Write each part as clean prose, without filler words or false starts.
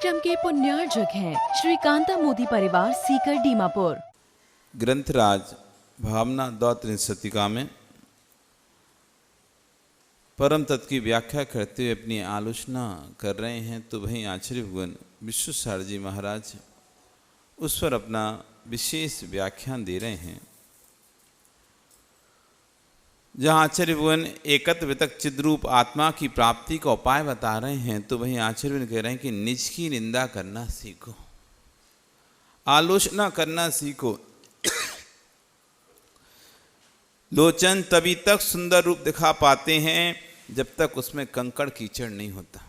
अष्टम के पुण्यार्जक हैं श्री कांता मोदी परिवार सीकर दीमापुर। ग्रंथराज भावना 2:63 में परम तत्व की व्याख्या करते हुए अपनी आलोचना कर रहे हैं, तो वहीं आचार्य भगवान विश्वसार जी महाराज उस पर अपना विशेष व्याख्यान दे रहे हैं। जहाँ आचार्य भगवान एकत्व वितक चिद्रूप आत्मा की प्राप्ति का उपाय बता रहे हैं, तो वहीं आचार्य भगवान कह रहे हैं कि निज की निंदा करना सीखो, आलोचना करना सीखो। लोचन तभी तक सुंदर रूप दिखा पाते हैं जब तक उसमें कंकड़ कीचड़ नहीं होता।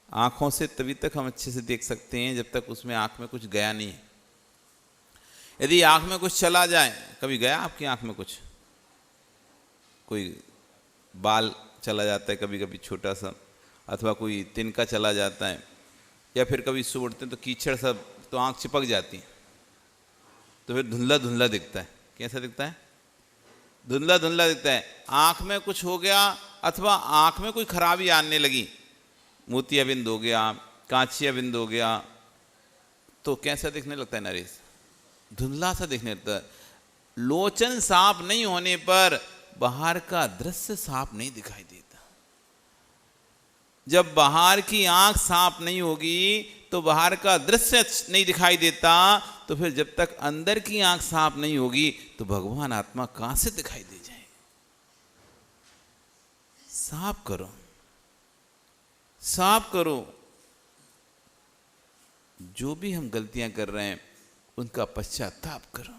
आँखों से तभी तक हम अच्छे से देख सकते हैं जब तक उसमें आँख में कुछ गया नहीं है। यदि आँख में कुछ चला जाए, कभी गया आपकी आँख में कुछ, कोई बाल चला जाता है कभी कभी छोटा सा, अथवा कोई तिनका चला जाता है, या फिर कभी सो उठते हैं तो कीचड़ सब, तो आँख चिपक जाती है, तो फिर धुंधला धुंधला दिखता है। कैसा दिखता है? धुंधला धुंधला दिखता है। आँख में कुछ हो गया अथवा आँख में कोई खराबी आने लगी, मोतियाबिंद हो गया, कांचिया बिंद हो गया, तो कैसा दिखने लगता है नरेश? धुंधला सा दिखने लगता है। लोचन साफ नहीं होने पर बाहर का दृश्य साफ नहीं दिखाई देता। जब बाहर की आंख साफ नहीं होगी तो बाहर का दृश्य नहीं दिखाई देता, तो फिर जब तक अंदर की आंख साफ नहीं होगी तो भगवान आत्मा कहां से दिखाई दे जाए? साफ करो, साफ करो। जो भी हम गलतियां कर रहे हैं उनका पश्चाताप करो,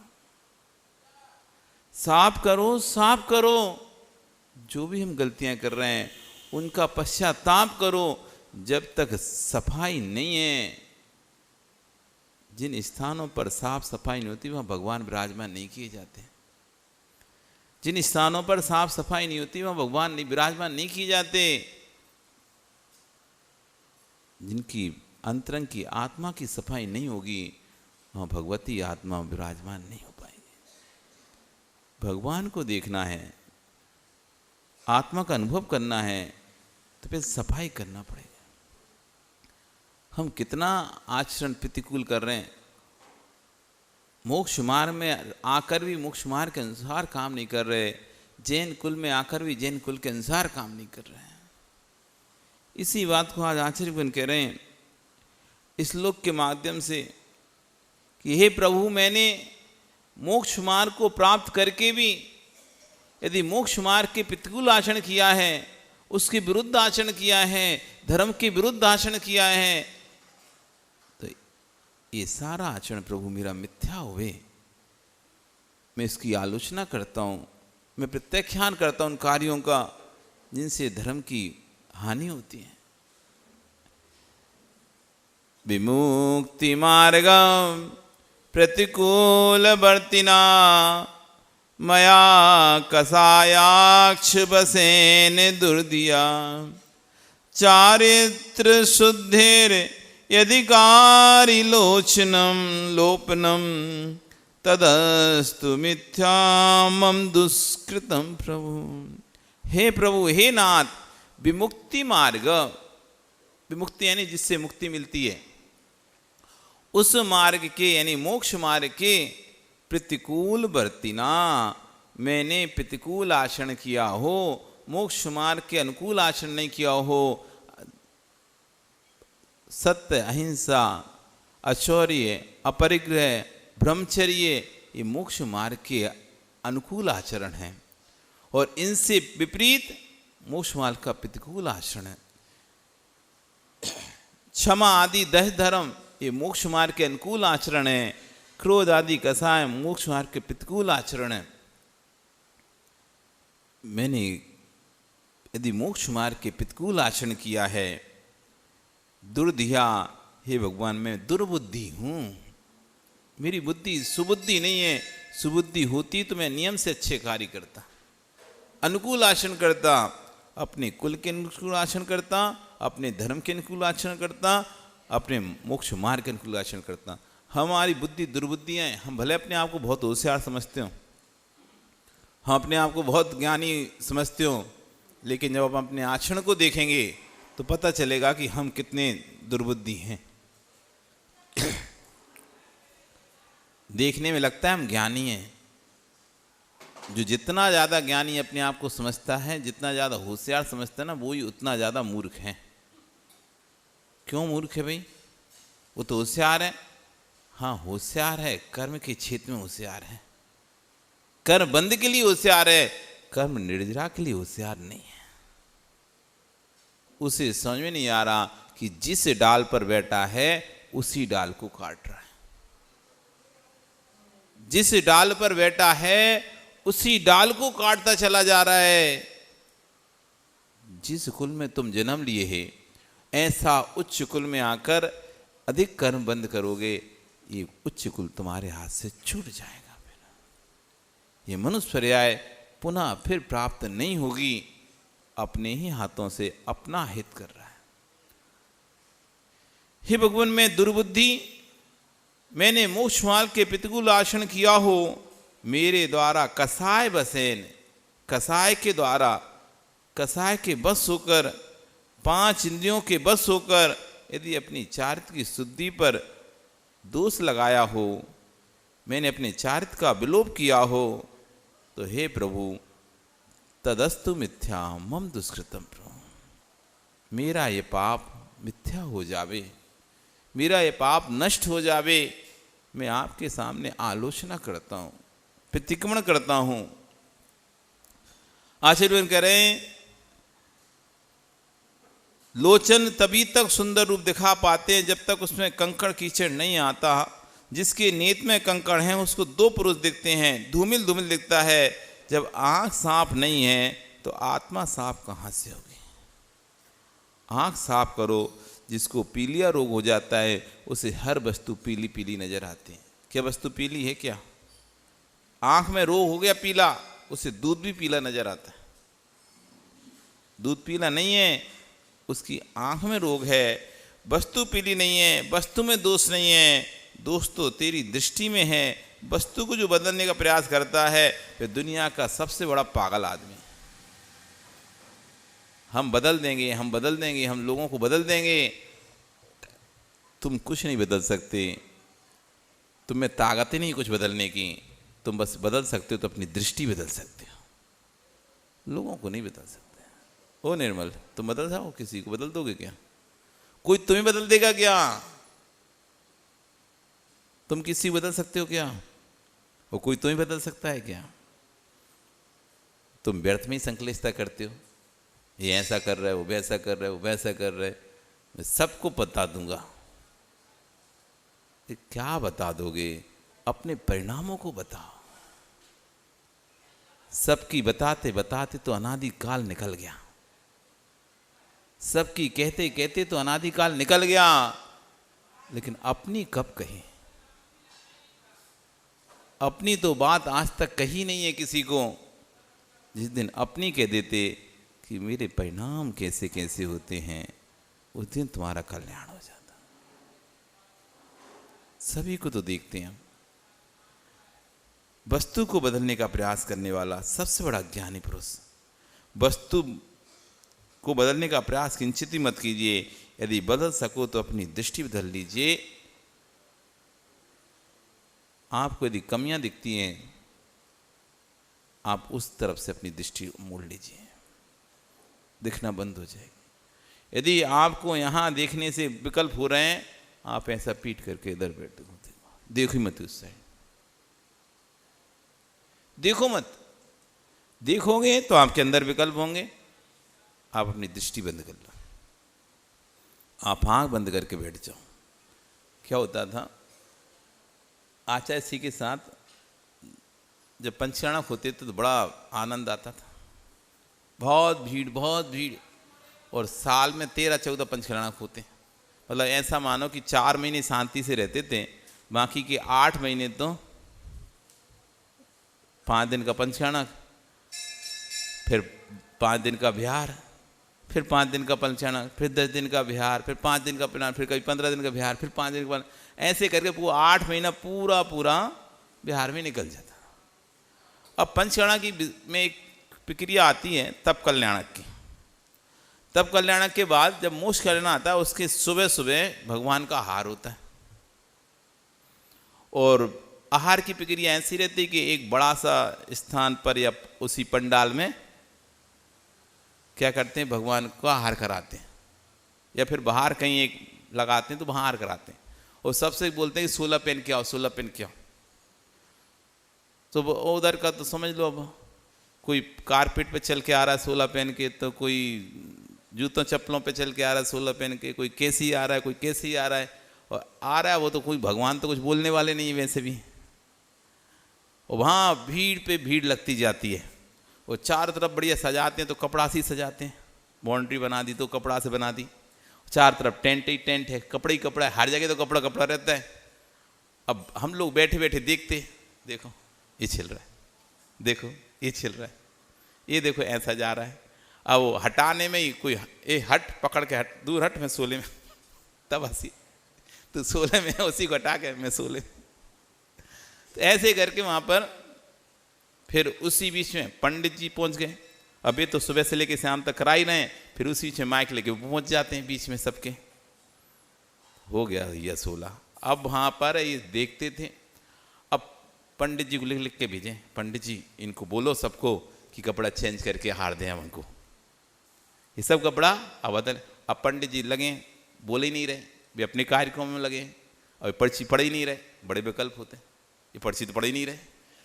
साफ करो, साफ करो। जो भी हम गलतियां कर रहे हैं उनका पश्चाताप करो। जब तक सफाई नहीं है, जिन स्थानों पर साफ सफाई नहीं होती वहां भगवान विराजमान नहीं किए जाते। जिन स्थानों पर साफ सफाई नहीं होती वहां भगवान विराजमान नहीं किए जाते। जिनकी अंतरंग की आत्मा की सफाई नहीं होगी वहां भगवती आत्मा विराजमान नहीं हो पाएगी। भगवान को देखना है, आत्मा का अनुभव करना है, तो फिर सफाई करना पड़ेगा। हम कितना आचरण प्रतिकूल कर रहे हैं, मोक्ष मार्ग में आकर भी मोक्ष मार्ग के अनुसार काम नहीं कर रहे, जैन कुल में आकर भी जैन कुल के अनुसार काम नहीं कर रहे हैं। इसी बात को आज आचार्य कह रहे हैं इस श्लोक के माध्यम से कि हे प्रभु, मैंने मोक्ष मार्ग को प्राप्त करके भी यदि मोक्ष मार्ग के प्रतिकूल आचरण किया है, उसके विरुद्ध आचरण किया है, धर्म के विरुद्ध आचरण किया है, तो ये सारा आचरण प्रभु मेरा मिथ्या हुए। मैं इसकी आलोचना करता हूं, मैं प्रत्याख्यान करता हूं उन कार्यों का जिनसे धर्म की हानि होती है। विमुक्ति मार्ग प्रतिकूल वर्तिना मया कसायाक्ष बसेन दुर्दिया चारित्र शुद्धिर यदिकारी लोचनम लोपनम तदस्तु मिथ्या मम दुष्कृतम प्रभु। हे प्रभु, हे नाथ, विमुक्ति मार्ग, विमुक्ति यानी जिससे मुक्ति मिलती है, उस मार्ग के यानी मोक्ष मार्ग के प्रतिकूल वर्तिना, मैंने प्रतिकूल आचरण किया हो, मोक्ष मार्ग के अनुकूल आचरण नहीं किया हो, सत्य, अहिंसा, अचौर्य, अपरिग्रह, ब्रह्मचर्य, ये मोक्ष मार्ग के अनुकूल आचरण हैं, और इनसे विपरीत मोक्ष मार्ग का प्रतिकूल आचरण है। क्षमा आदि दह धर्म, ये मोक्ष मार्ग के अनुकूल आचरण है। क्रोध आदि कसाय मोक्ष मार्ग के प्रतिकूल आचरण है। मैंने यदि मोक्ष मार्ग के प्रतिकूल आचरण किया है, दुर्धिया, हे भगवान मैं दुर्बुद्धि हूं, मेरी बुद्धि सुबुद्धि नहीं है। सुबुद्धि होती तो मैं नियम से अच्छे कार्य करता, अनुकूल आचरण करता, अपने कुल के अनुकूल आचरण करता, अपने धर्म के अनुकूल आचरण करता, अपने मोक्ष मार्ग के अनुकूल आचरण करता। हमारी बुद्धि दुर्बुद्धियाँ हैं। हम भले अपने आप को बहुत होशियार समझते हो, हम अपने आप को बहुत ज्ञानी समझते हो, लेकिन जब हम अपने आचरण को देखेंगे तो पता चलेगा कि हम कितने दुर्बुद्धि हैं। देखने में लगता है हम ज्ञानी हैं। जो जितना ज़्यादा ज्ञानी अपने आप को समझता है, जितना ज़्यादा होशियार समझता है ना, वो ही उतना ज़्यादा मूर्ख है। क्यों मूर्ख है भाई? वो तो होशियार है। हाँ होशियार है, कर्म के क्षेत्र में होशियार है, कर्म बंद के लिए होशियार है, कर्म निर्जरा के लिए होशियार नहीं है। उसे समझ में नहीं आ रहा कि जिस डाल पर बैठा है उसी डाल को काट रहा है। जिस डाल पर बैठा है उसी डाल को काटता चला जा रहा है। जिस कुल में तुम जन्म लिए है, ऐसा उच्च कुल में आकर अधिक कर्म बंद करोगे, ये उच्च कुल तुम्हारे हाथ से छूट जाएगा। फिर ये मनुष्य पर्याय पुनः फिर प्राप्त नहीं होगी। अपने ही हाथों से अपना हित कर रहा है। हे भगवान, मैं दुर्बुद्धि, मैंने मोक्ष मार्ग के प्रतिकूल आचरण किया हो, मेरे द्वारा कसाय बसेन, कसाय के द्वारा, कसाय के बस होकर, 5 इंद्रियों के बस होकर यदि अपनी चारित्र की शुद्धि पर दोष लगाया हो, मैंने अपने चारित्र का विलोप किया हो, तो हे प्रभु तदस्तु मिथ्या मम दुष्कृतम प्रभु, मेरा ये पाप मिथ्या हो जावे, मेरा ये पाप नष्ट हो जावे। मैं आपके सामने आलोचना करता हूँ, प्रतिक्रमण करता हूँ। आशीर्वाद करें, लोचन तभी तक सुंदर रूप दिखा पाते हैं जब तक उसमें कंकड़ कीचड़ नहीं आता। जिसके नेत में कंकड़ हैं उसको 2 पुरुष दिखते हैं, धूमिल धूमिल दिखता है। जब आंख साफ नहीं है तो आत्मा साफ कहाँ से होगी? आंख साफ करो। जिसको पीलिया रोग हो जाता है उसे हर वस्तु पीली पीली नजर आती है। क्या वस्तु पीली है? क्या आंख में रोग हो गया पीला, उसे दूध भी पीला नजर आता है। दूध पीला नहीं है, उसकी आंख में रोग है। वस्तु पीली नहीं है, वस्तु में दोष नहीं है, दोष तो तेरी दृष्टि में है। वस्तु को जो बदलने का प्रयास करता है वह दुनिया का सबसे बड़ा पागल आदमी। हम बदल देंगे, हम बदल देंगे, हम लोगों को बदल देंगे। तुम कुछ नहीं बदल सकते, तुम में ताकत ही नहीं कुछ बदलने की। तुम बस बदल सकते हो तो अपनी दृष्टि बदल सकते हो, लोगों को नहीं बदल सकते। ओ निर्मल, तुम बदल जाओ, किसी को बदल दोगे क्या? कोई तुम्हें बदल देगा क्या? तुम किसी बदल सकते हो क्या? वो कोई तुम्हें बदल सकता है क्या? तुम व्यर्थ में ही संकलेशता करते हो, ये ऐसा कर रहा है, वो वैसा कर रहा है, वो वैसा कर रहा है। मैं सबको बता दूंगा। ये क्या बता दोगे? अपने परिणामों को बताओ। सबकी बताते बताते तो अनादि काल निकल गया, सबकी कहते कहते तो अनादि काल निकल गया, लेकिन अपनी कब कही? अपनी तो बात आज तक कही नहीं है किसी को। जिस दिन अपनी कह देते कि मेरे परिणाम कैसे कैसे होते हैं, उस दिन तुम्हारा कल्याण हो जाता। सभी को तो देखते हैं। वस्तु को बदलने का प्रयास करने वाला सबसे बड़ा ज्ञानी पुरुष। वस्तु को बदलने का प्रयास किंचित ही मत कीजिए। यदि बदल सको तो अपनी दृष्टि बदल लीजिए। आपको यदि कमियां दिखती हैं, आप उस तरफ से अपनी दृष्टि मोड़ लीजिए, दिखना बंद हो जाएगी। यदि आपको यहाँ देखने से विकल्प हो रहे हैं, आप ऐसा पीट करके इधर बैठ देखो ही मत उस साइड, देखो मत। देखोगे तो आपके अंदर विकल्प होंगे। आप अपनी दृष्टि बंद कर लो, आप आंख बंद करके बैठ जाओ। क्या होता था, आचार्य जी के साथ जब पंचकर्णक होते थे तो बड़ा आनंद आता था। बहुत भीड़, बहुत भीड़। और साल में 13-14 पंचकर्णक होते। मतलब ऐसा मानो कि 4 महीने शांति से रहते थे, बाकी के 8 महीने तो 5 दिन का पंचकर्णक, फिर 5 दिन का बिहार, फिर 5 दिन का पंचकर्णक, फिर 10 दिन का बिहार, फिर 5 दिन का प्लान, फिर कभी 15 दिन का बिहार, फिर 5 दिन का, ऐसे करके पूरा 8 महीना पूरा पूरा बिहार में निकल जाता। अब पंचकर्णक की में एक प्रक्रिया आती है तब कल्याणक की। तब कल्याणक के बाद जब मोक्ष करना आता है, उसके सुबह सुबह भगवान का हार होता है। और आहार की प्रक्रिया ऐसी रहती है कि एक बड़ा सा स्थान पर या उसी पंडाल में क्या करते हैं, भगवान को आहार कराते हैं, या फिर बाहर कहीं एक लगाते हैं तो वहाँ आहार कराते हैं, और सबसे बोलते हैं कि 16 पहन के आओ, 16 पहन के आओ। तो उधर का तो समझ लो, अब कोई कारपेट पे चल के आ रहा है 16 पहन के, तो कोई जूतों चप्पलों पे चल के आ रहा है 16 पहन के, कोई कैसी आ रहा है, कोई कैसी आ रहा है, और आ रहा है वो तो कोई भगवान तो कुछ बोलने वाले नहीं है वैसे भी। और वहाँ भीड़ पे भीड़ लगती जाती है, वो चारों तरफ बढ़िया सजाते हैं तो कपड़ा से ही सजाते हैं, बाउंड्री बना दी तो कपड़ा से बना दी, चार तरफ टेंट ही टेंट है, कपड़ा ही कपड़ा है, हर जगह तो कपड़ा कपड़ा रहता है। अब हम लोग बैठे बैठे देखते, देखो ये छिल रहा है, देखो ये छिल रहा है, ये देखो ऐसा जा रहा है। अब वो हटाने में ही कोई ए हट पकड़ के हट, दूर हट, मैं 16 में, तब हंसी, तो 16 में उसी को हटा के मैं 16। तो ऐसे करके वहाँ पर फिर उसी बीच में पंडित जी पहुँच गए। अभी तो सुबह से लेके शाम तक करा ही रहे हैं, फिर उसी बीच में माइक लेके पहुँच जाते हैं बीच में सबके। हो गया ये 16। अब वहाँ पर ये देखते थे, अब पंडित जी को लिख लिख के भेजें, पंडित जी इनको बोलो सबको कि कपड़ा चेंज करके हार दें हम उनको, ये सब कपड़ा अब बदल। अब पंडित जी लगे, बोले ही नहीं रहे, वे अपने कार्यक्रम में लगे, और पर्ची पढ़ ही नहीं रहे, बड़े विकल्प होते हैं, ये पर्ची तो पढ़ ही नहीं रहे,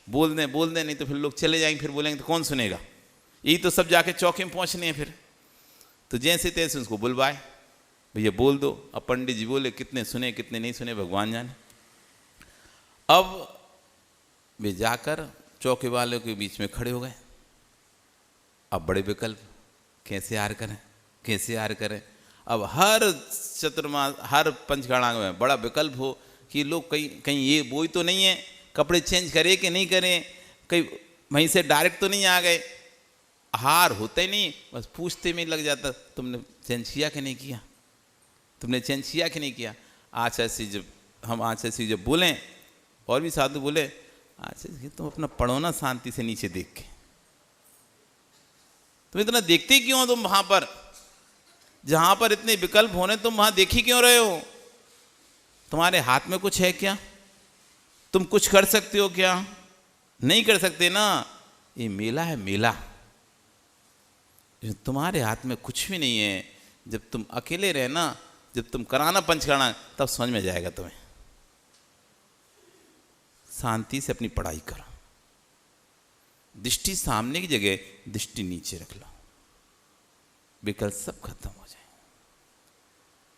बोल दें नहीं तो फिर लोग चले जाएंगे, फिर बोलेंगे तो कौन सुनेगा, यही तो सब जाके चौकी में पहुँचने हैं फिर। तो जैसे तैसे उसको बुलवाए, भैया बोल दो। अब पंडित जी बोले, कितने सुने कितने नहीं सुने भगवान जाने। अब वे जाकर चौके वालों के बीच में खड़े हो गए। अब बड़े विकल्प, कैसे हार करें, कैसे हार करें। अब हर चतुर्मास, हर पंचगणा में बड़ा विकल्प हो कि लोग कहीं ये बोई तो नहीं है, कपड़े चेंज करें कि नहीं करें, कहीं वहीं से डायरेक्ट तो नहीं आ गए। हार होता ही नहीं, बस पूछते में लग जाता, तुमने चेंज किया कि नहीं किया, तुमने चेंज किया कि नहीं किया। आचार्य से जब हम आचार्य से जब बोलें, और भी साधु बोले, आचार्य तुम अपना पढ़ो ना शांति से नीचे देख के, तुम इतना देखते क्यों हो, तुम वहां पर जहां पर इतने विकल्प होने तुम वहां देख ही क्यों रहे हो, तुम्हारे हाथ में कुछ है क्या, तुम कुछ कर सकते हो क्या, नहीं कर सकते ना। ये मेला है, मेला, तुम्हारे हाथ में कुछ भी नहीं है। जब तुम अकेले रहे ना, जब तुम कराना पंचकर्णा, तब समझ में जाएगा तुम्हें। शांति से अपनी पढ़ाई करो, दृष्टि सामने की जगह दृष्टि नीचे रख लो, विकल्प सब खत्म हो जाए।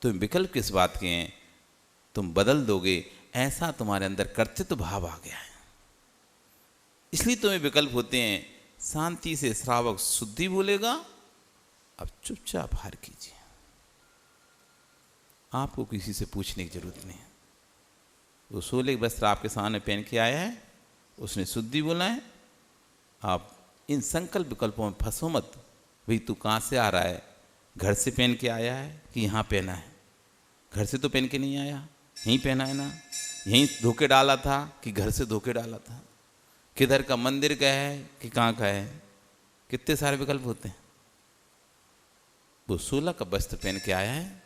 तुम विकल्प किस बात के हैं, तुम बदल दोगे, ऐसा तुम्हारे अंदर कर्तृत्व भाव आ गया है, इसलिए तुम्हें विकल्प होते हैं। शांति से श्रावक शुद्धि बोलेगा, अब चुपचाप हार कीजिए, आपको किसी से पूछने की जरूरत नहीं है। वो 16 वस्त्र आपके सामने पहन के आया है, उसने शुद्धि बोला है। आप इन संकल्प विकल्पों में फंसो मत। भाई तू कहाँ से आ रहा है, घर से पहन के आया है कि यहाँ पहना है, घर से तो पहन के नहीं आया, यहीं पहना है ना, यहीं धोके डाला था कि घर से धोके डाला था, किधर का मंदिर का है कि कहाँ का है, कितने सारे विकल्प होते हैं। वो 16 का वस्त्र पहन के आया है,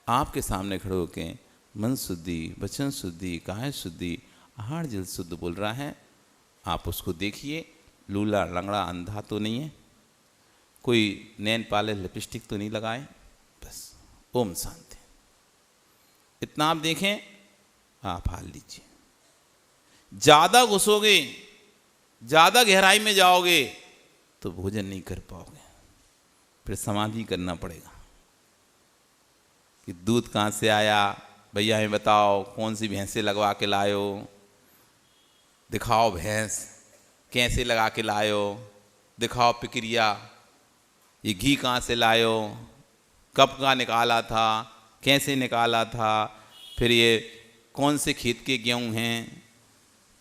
आपके सामने खड़े होके मन शुद्धि, वचन शुद्धि, काया शुद्धि, आहार जल शुद्ध बोल रहा है। आप उसको देखिए, लूला लंगड़ा अंधा तो नहीं है, कोई नैन पाले लिपस्टिक तो नहीं लगाए, बस ओम शांति, इतना आप देखें, आप हाल लीजिए। ज़्यादा घुसोगे, ज़्यादा गहराई में जाओगे तो भोजन नहीं कर पाओगे, फिर समाधि करना पड़ेगा कि दूध कहाँ से आया, भैया हमें बताओ, कौन सी भैंसे लगवा के लायो, दिखाओ भैंस कैसे लगा के लायो, दिखाओ प्रक्रिया, ये घी कहाँ से लायो, कब का निकाला था, कैसे निकाला था, फिर ये कौन से खेत के गेहूँ हैं,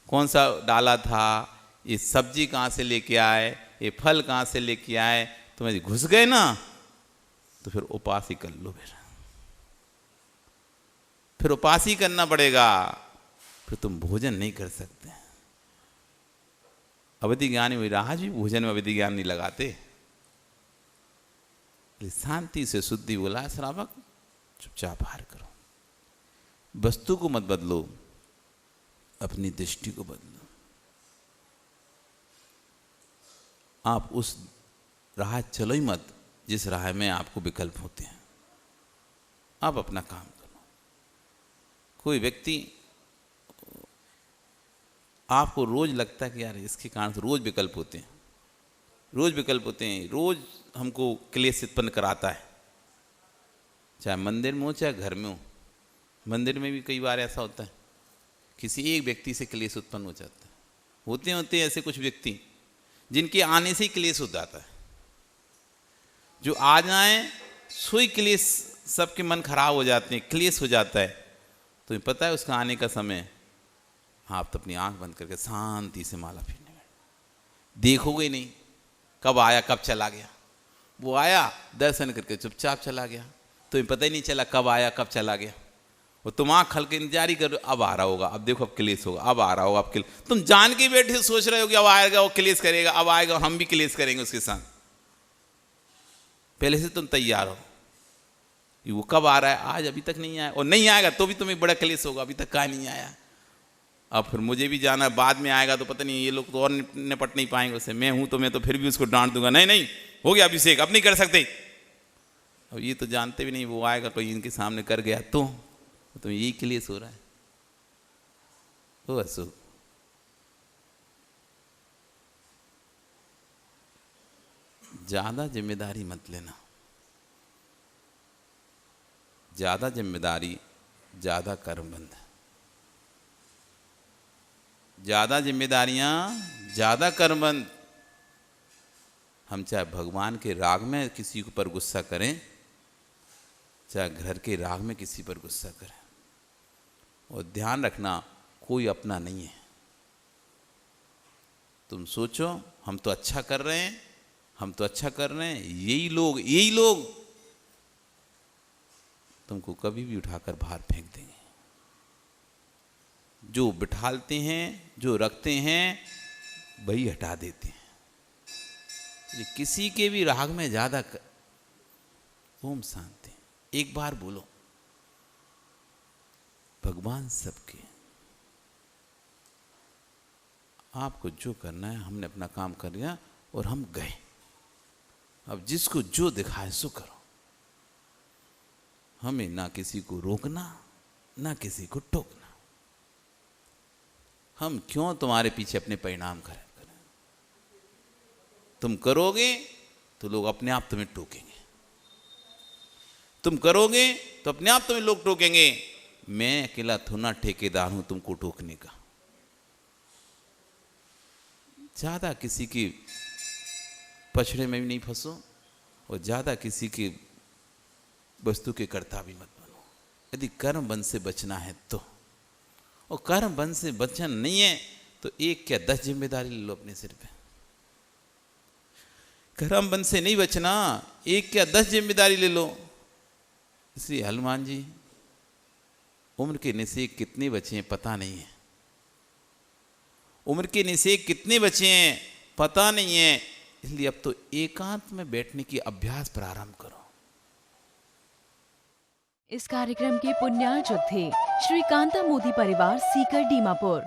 कौन सा डाला था, ये सब्जी कहाँ से लेके आए, ये फल कहाँ से लेके आए। तुम्हें घुस गए ना, तो फिर उपास ही कर लो, फिर उपास ही करना पड़ेगा, फिर तुम भोजन नहीं कर सकते। अवधि ज्ञानी विराज भी भोजन में अवधि ज्ञान नहीं लगाते। शांति से शुद्धि बोला श्रावक, चुपचाप हार करो, वस्तु को मत बदलो, अपनी दृष्टि को बदलो। आप उस राह चलो ही मत जिस राह में आपको विकल्प होते हैं। आप अपना काम करो। कोई व्यक्ति आपको रोज लगता है कि यार इसके कारण से रोज विकल्प होते हैं, रोज विकल्प होते हैं, रोज हमको क्लेश उत्पन्न कराता है, चाहे मंदिर में हो चाहे घर में हो। मंदिर में भी कई बार ऐसा होता है, किसी एक व्यक्ति से क्लेश उत्पन्न हो जाता है। होते हैं ऐसे कुछ व्यक्ति जिनके आने से ही क्लेश हो जाता है। जो आ जाए सोई क्लेश, सबके मन खराब हो जाते हैं, क्लेश हो जाता है। तुम्हें पता है उसका आने का समय, आप तो अपनी आंख बंद करके शांति से माला पीने में देखोगे नहीं कब आया कब चला गया। वो आया दर्शन करके चुपचाप चला गया, तुम्हें पता ही नहीं चला कब आया कब चला गया। वो तुम आँख खल के इंतजार ही करो, अब आ रहा होगा, अब देखो अब क्लेश होगा, अब आ रहा होगा, अब क्लेश। तुम जान के बैठे सोच रहे हो कि अब आएगा वो क्लेश करेगा, अब आएगा हम भी क्लेश करेंगे उसके साथ। पहले से तुम तैयार हो कि वो कब आ रहा है, आज अभी तक नहीं आया, और नहीं आएगा तो भी तुम्हें बड़ा क्लेश होगा, अभी तक कहाँ नहीं आया। अब फिर मुझे भी जाना, बाद में आएगा तो पता नहीं ये लोग तो और निपट नहीं पाएंगे उससे। मैं हूं तो मैं तो फिर भी उसको डांट दूंगा, नहीं नहीं हो गया अभिषेक, अब नहीं कर सकते। अब ये तो जानते भी नहीं वो आएगा कोई इनके सामने कर गया तो यही क्लेश हो रहा है। ओ अशोक, ज्यादा जिम्मेदारी मत लेना। ज्यादा जिम्मेदारी ज्यादा कर्मबंध। ज्यादा जिम्मेदारियां ज्यादा कर्मबंध। हम चाहे भगवान के राग में किसी पर गुस्सा करें, चाहे घर के राग में किसी पर गुस्सा करें, और ध्यान रखना कोई अपना नहीं है। तुम सोचो हम तो अच्छा कर रहे हैं, हम तो अच्छा कर रहे हैं, यही लोग तुमको कभी भी उठाकर बाहर फेंक देंगे। जो बिठालते हैं, जो रखते हैं, वही हटा देते हैं। किसी के भी राग में ज्यादा ओम शांति एक बार बोलो। भगवान सबके, आपको जो करना है, हमने अपना काम कर लिया और हम गए। अब जिसको जो दिखाए सो करो। हमें ना किसी को रोकना ना किसी को टोकना। हम क्यों तुम्हारे पीछे अपने परिणाम करें। तुम करोगे तो लोग अपने आप तुम्हें टोकेंगे, तुम करोगे तो अपने आप तुम्हें लोग टोकेंगे। मैं अकेला थोड़ा ठेकेदार हूं तुमको टोकने का। ज्यादा किसी की पछड़े में भी नहीं फंसो और ज्यादा किसी की वस्तु के कर्ता भी मत बनो। यदि कर्म बंध से बचना है तो, और कर्म बंध से बचना नहीं है तो 1 क्या 10 जिम्मेदारी ले लो अपने सिर पे। कर्म बंध से नहीं बचना, 1 क्या 10 जिम्मेदारी ले लो। इसलिए हनुमान जी उम्र के निषेक कितने बचे हैं पता नहीं है। उम्र के निषेक कितने बचे हैं पता नहीं है। इसलिए अब तो एकांत में बैठने की अभ्यास प्रारंभ करो। इस कार्यक्रम के पुण्यार्चक थे श्री कांता मोदी परिवार सीकर दीमापुर।